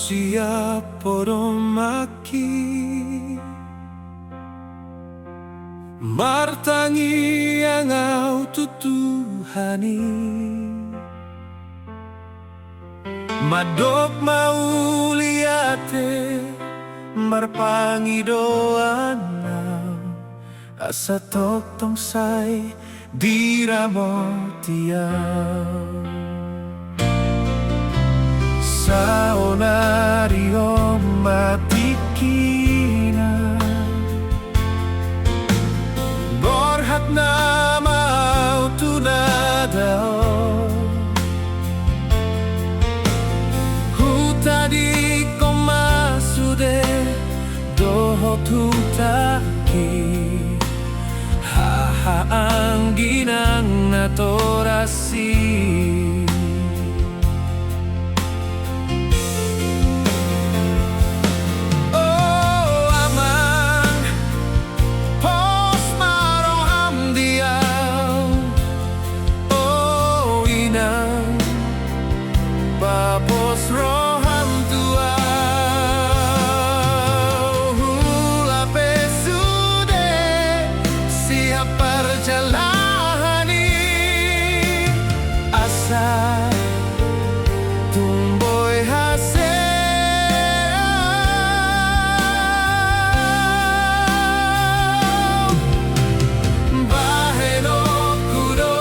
siap podomaki martangi yang au tutuhani madok mau liate marpangi doana asa tok tong sai diramotiau saonario matikina borhat nama tunadao hutadi komasude dohot hutaki haang ginang natorasi Papos roham tua hula pesude siap perjalani asa tumboy hasil baheno kudo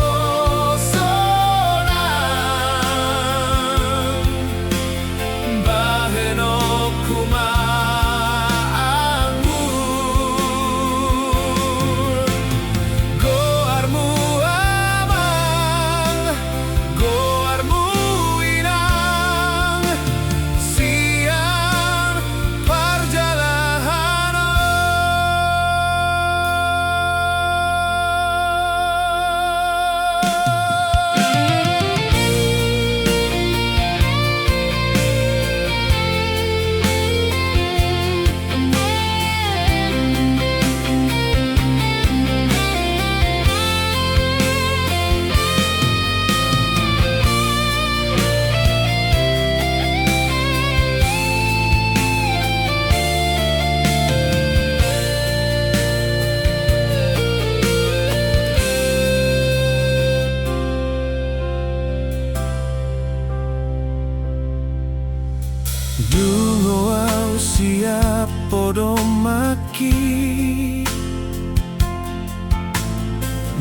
Dungo au siap podomaki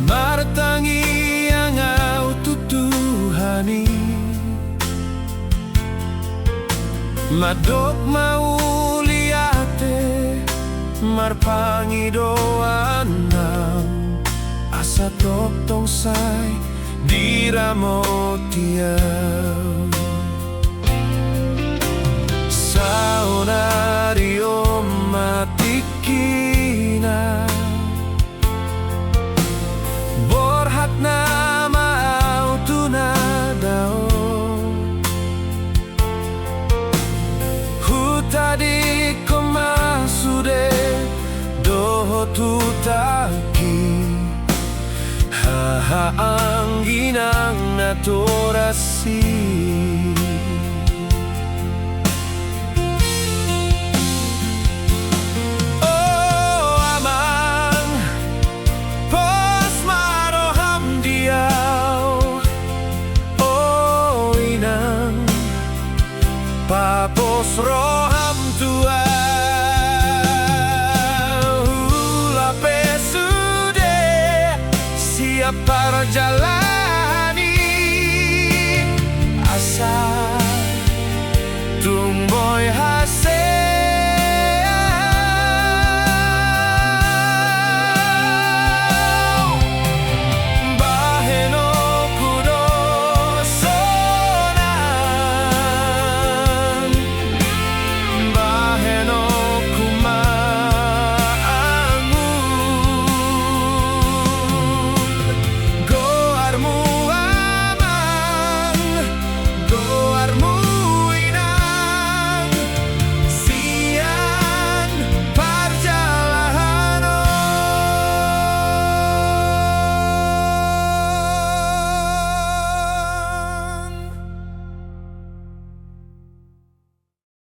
martangi yang au tutuhani madok mau liate marpangi doanam asa tok tong sai diramotiau saonario matikina borhat nama autunadao hutadi komasude dohotutaki haang ginang natorasi Papos roham tua hula pesude siap perjalanan